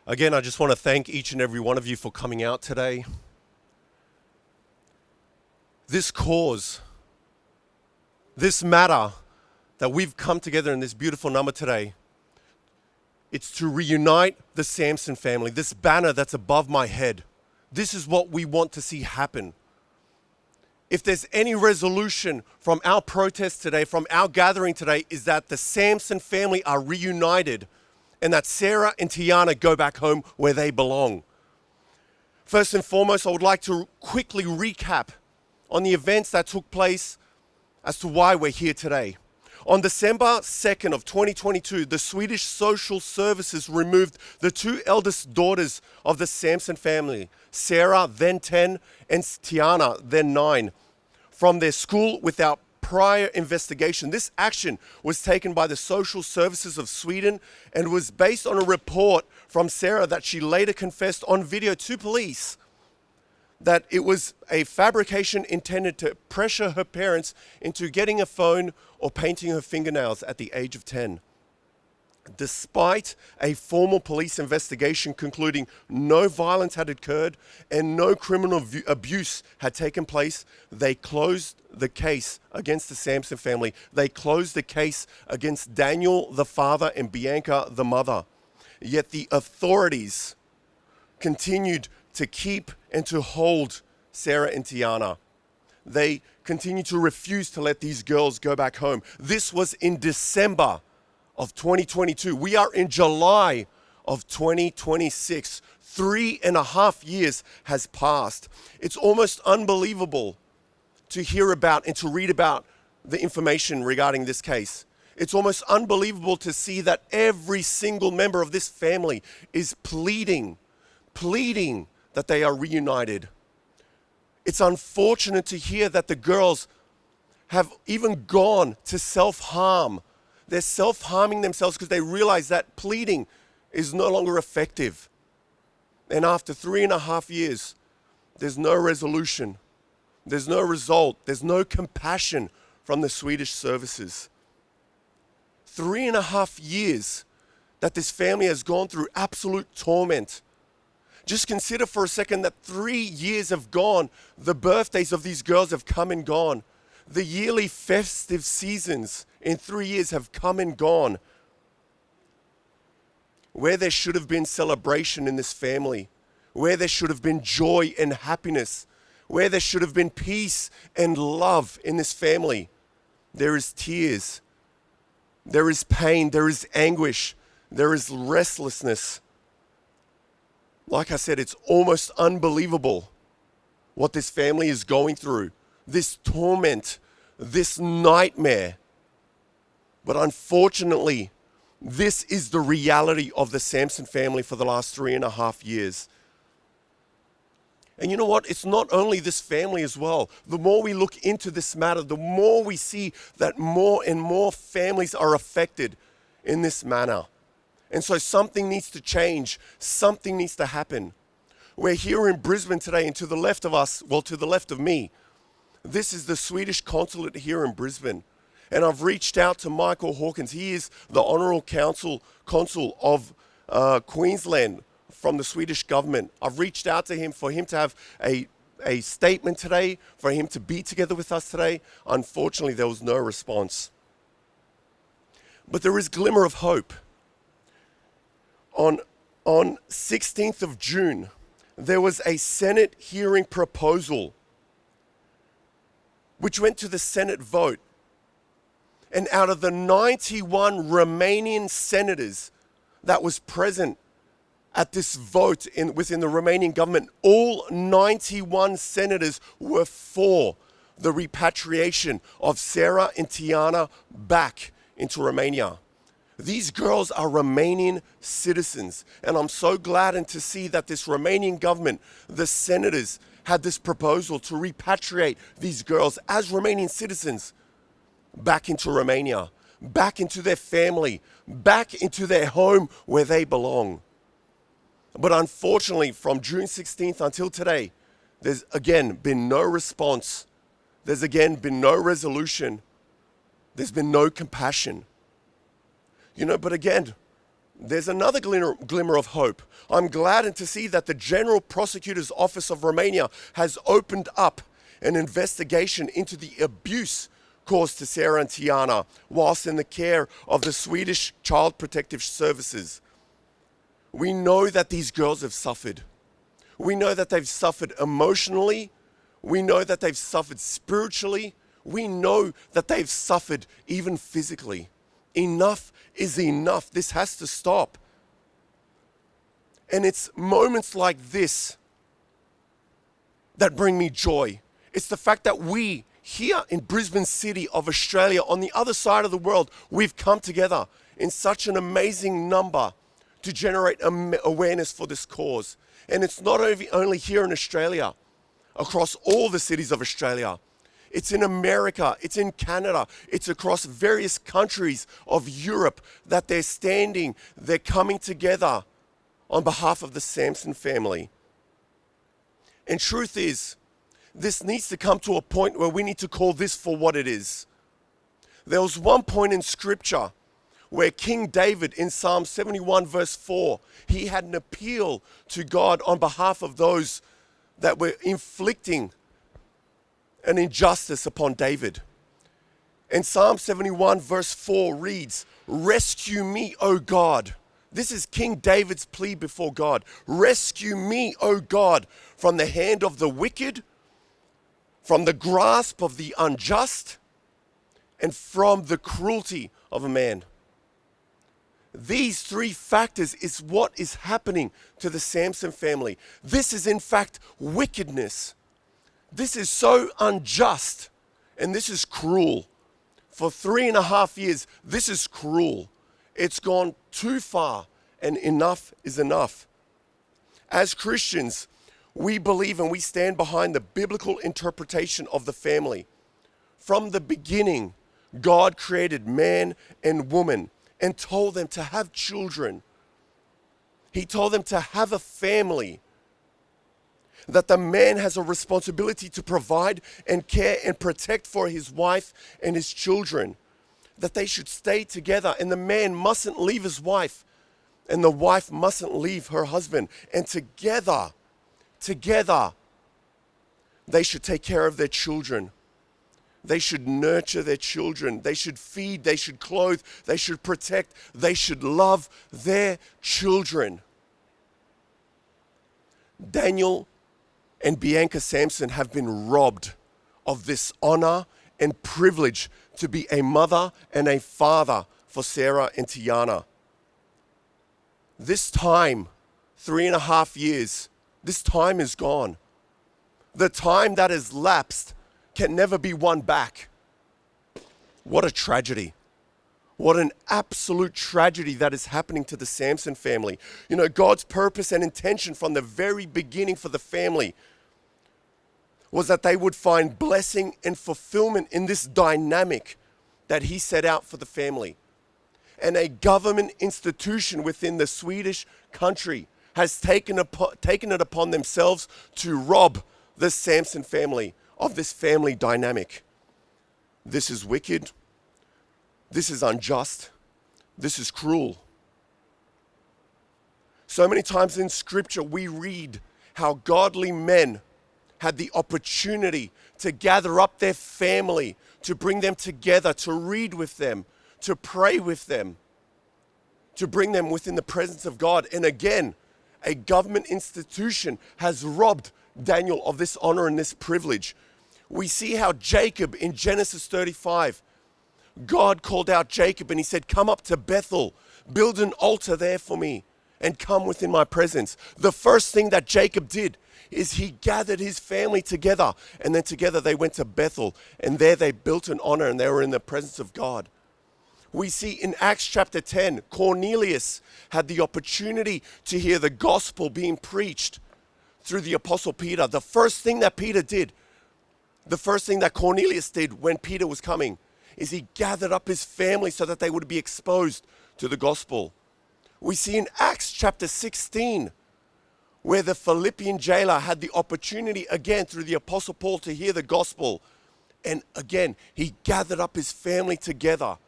Again, I just want to thank each and every one of you for coming out today. This cause, this matter that we've come together in this beautiful number today, it's to reunite the Samson family, this banner that's above my head. This is what we want to see happen. If there's any resolution from our protest today, from our gathering today, is that the Samson family are reunited and that Sarah and Tiana go back home where they belong. First and foremost, I would like to quickly recap on the events that took place as to why we're here today. On December 2nd of 2022, the Swedish Social Services removed the two eldest daughters of the Samson family, Sarah, then 10, and Tiana, then 9, from their school without prior investigation. This action was taken by the Social Services of Sweden and was based on a report from Sarah that she later confessed on video to police that it was a fabrication intended to pressure her parents into getting a phone or painting her fingernails at the age of 10. Despite a formal police investigation concluding no violence had occurred and no criminal abuse had taken place, they closed the case against the Samson family. They closed the case against Daniel, the father, and Bianca, the mother. Yet the authorities continued to keep and to hold Sarah and Tiana. They continued to refuse to let these girls go back home. This was in December of 2022. We are in July of 2026. 3.5 years has passed. It's almost unbelievable to hear about and to read about the information regarding this case. It's almost unbelievable to see that every single member of this family is pleading that they are reunited. It's unfortunate to hear that the girls have even gone to self-harm. They're self-harming themselves because they realize that pleading is no longer effective. And after 3.5 years, there's no resolution. There's no result. There's no compassion from the Swedish services. 3.5 years that this family has gone through absolute torment. Just consider for a second that 3 years have gone. The birthdays of these girls have come and gone. The yearly festive seasons in 3 years have come and gone. Where there should have been celebration in this family, where there should have been joy and happiness, where there should have been peace and love in this family, there is tears, there is pain, there is anguish, there is restlessness. Like I said, it's almost unbelievable what this family is going through. This torment, this nightmare. But unfortunately, this is the reality of the Samson family for the last 3.5 years. And you know what? It's not only this family as well. The more we look into this matter, the more we see that more and more families are affected in this manner. And so something needs to change. Something needs to happen. We're here in Brisbane today, and to the left of us, well, to the left of me, this is the Swedish consulate here in Brisbane. And I've reached out to Michael Hawkins. He is the Honourable Consul of Queensland from the Swedish government. I've reached out to him for him to have a statement today, for him to be together with us today. Unfortunately, there was no response. But there is glimmer of hope. On 16th of June, there was a Senate hearing proposal which went to the Senate vote. And out of the 91 Romanian senators that was present at this vote within the Romanian government, all 91 senators were for the repatriation of Sarah and Tiana back into Romania. These girls are Romanian citizens, and I'm so glad to see that this Romanian government, the senators, had this proposal to repatriate these girls as Romanian citizens back into Romania, back into their family, back into their home where they belong. But unfortunately, from June 16th until today, there's again been no response. There's again been no resolution. There's been no compassion. But again, There's another glimmer of hope. I'm gladdened to see that the General Prosecutor's Office of Romania has opened up an investigation into the abuse caused to Sarah and Tiana whilst in the care of the Swedish Child Protective Services. We know that these girls have suffered. We know that they've suffered emotionally. We know that they've suffered spiritually. We know that they've suffered even physically. Enough is enough. This has to stop. And it's moments like this that bring me joy. It's the fact that we here in Brisbane City of Australia, on the other side of the world, we've come together in such an amazing number to generate awareness for this cause. And it's not only here in Australia, across all the cities of Australia. It's in America, it's in Canada, it's across various countries of Europe that they're coming together on behalf of the Samson family. And truth is, this needs to come to a point where we need to call this for what it is. There was one point in Scripture where King David in Psalm 71 verse 4, he had an appeal to God on behalf of those that were inflicting an injustice upon David. And Psalm 71 verse 4 reads, "Rescue me, O God." This is King David's plea before God. "Rescue me, O God, from the hand of the wicked, from the grasp of the unjust, and from the cruelty of a man." These three factors is what is happening to the Samson family. This is in fact wickedness. This is so unjust, and this is cruel. For 3.5 years, this is cruel. It's gone too far, and enough is enough. As Christians, we believe and we stand behind the biblical interpretation of the family. From the beginning, God created man and woman and told them to have children. He told them to have a family. That the man has a responsibility to provide and care and protect for his wife and his children. That they should stay together, and the man mustn't leave his wife and the wife mustn't leave her husband. And together, they should take care of their children. They should nurture their children. They should feed, they should clothe, they should protect, they should love their children. Daniel and Bianca Samson have been robbed of this honor and privilege to be a mother and a father for Sarah and Tiana. This time, 3.5 years, this time is gone. The time that has lapsed can never be won back. What a tragedy. What an absolute tragedy that is happening to the Samson family. You know, God's purpose and intention from the very beginning for the family was that they would find blessing and fulfillment in this dynamic that he set out for the family. And a government institution within the Swedish country has taken it upon themselves to rob the Samson family of this family dynamic. This is wicked. This is unjust. This is cruel. So many times in Scripture we read how godly men had the opportunity to gather up their family, to bring them together, to read with them, to pray with them, to bring them within the presence of God. And again, a government institution has robbed Daniel of this honor and this privilege. We see how Jacob in Genesis 35, God called out Jacob and he said, "Come up to Bethel, build an altar there for me, and come within my presence." The first thing that Jacob did is he gathered his family together, and then together they went to Bethel, and there they built an honor and they were in the presence of God. We see in Acts chapter 10, Cornelius had the opportunity to hear the gospel being preached through the apostle Peter. The first thing that Cornelius did when Peter was coming is he gathered up his family so that they would be exposed to the gospel. We see in Acts chapter 16, where the Philippian jailer had the opportunity again through the apostle Paul to hear the gospel. And again, he gathered up his family together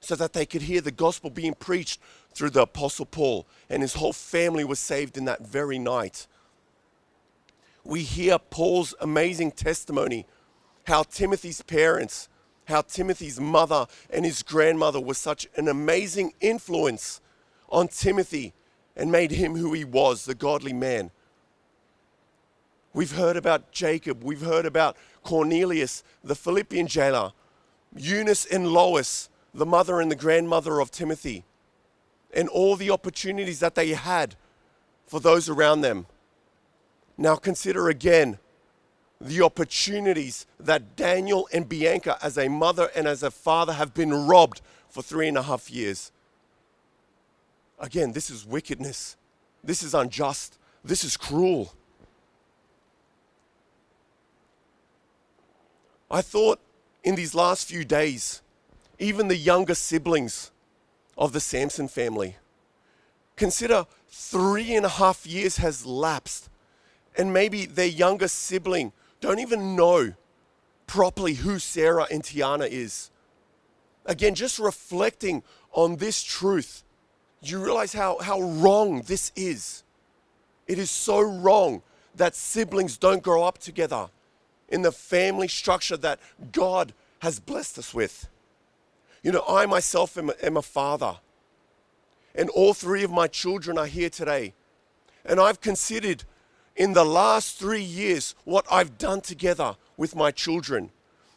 so that they could hear the gospel being preached through the Apostle Paul, and his whole family was saved in that very night. We hear Paul's amazing testimony, how Timothy's parents, how Timothy's mother and his grandmother were such an amazing influence on Timothy and made him who he was, the godly man. We've heard about Jacob, we've heard about Cornelius, the Philippian jailer, Eunice and Lois, the mother and the grandmother of Timothy, and all the opportunities that they had for those around them. Now consider again the opportunities that Daniel and Bianca as a mother and as a father have been robbed for 3.5 years. Again, this is wickedness. This is unjust. This is cruel. I thought in these last few days, even the younger siblings of the Samson family, consider 3.5 years has lapsed, and maybe their younger sibling don't even know properly who Sarah and Tiana is. Again, just reflecting on this truth, you realize how wrong this is. It is so wrong that siblings don't grow up together in the family structure that God has blessed us with. You know, I myself am a father, and all 3 of my children are here today. And I've considered in the last 3 years what I've done together with my children,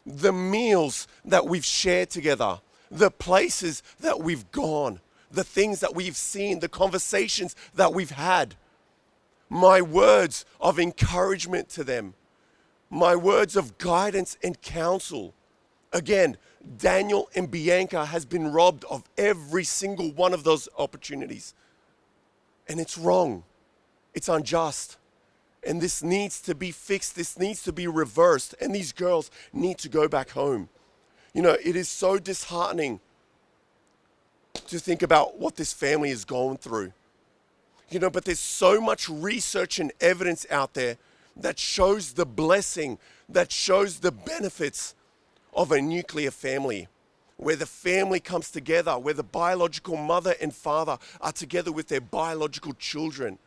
the meals that we've shared together, the places that we've gone, the things that we've seen, the conversations that we've had, my words of encouragement to them, my words of guidance and counsel. Again, Daniel and Bianca has been robbed of every single one of those opportunities. And it's wrong. It's unjust. And this needs to be fixed. This needs to be reversed. And these girls need to go back home. You know, it is so disheartening to think about what this family is going through. You know, but there's so much research and evidence out there that shows the blessing, that shows the benefits of a nuclear family, where the family comes together, where the biological mother and father are together with their biological children.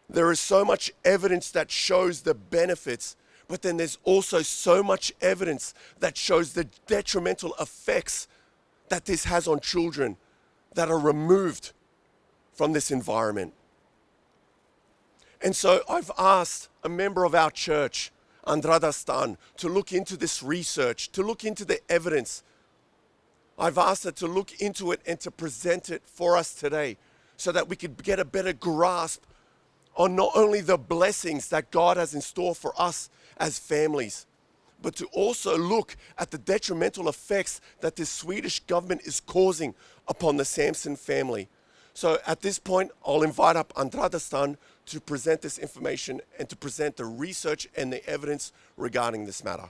There is so much evidence that shows the benefits, but then there's also so much evidence that shows the detrimental effects that this has on children that are removed from this environment. And so I've asked a member of our church, Andrada Stan, to look into this research, to look into the evidence. I've asked her to look into it and to present it for us today so that we could get a better grasp on not only the blessings that God has in store for us as families, but to also look at the detrimental effects that this Swedish government is causing upon the Samson family. So at this point, I'll invite up Andrada Stan to present this information and to present the research and the evidence regarding this matter.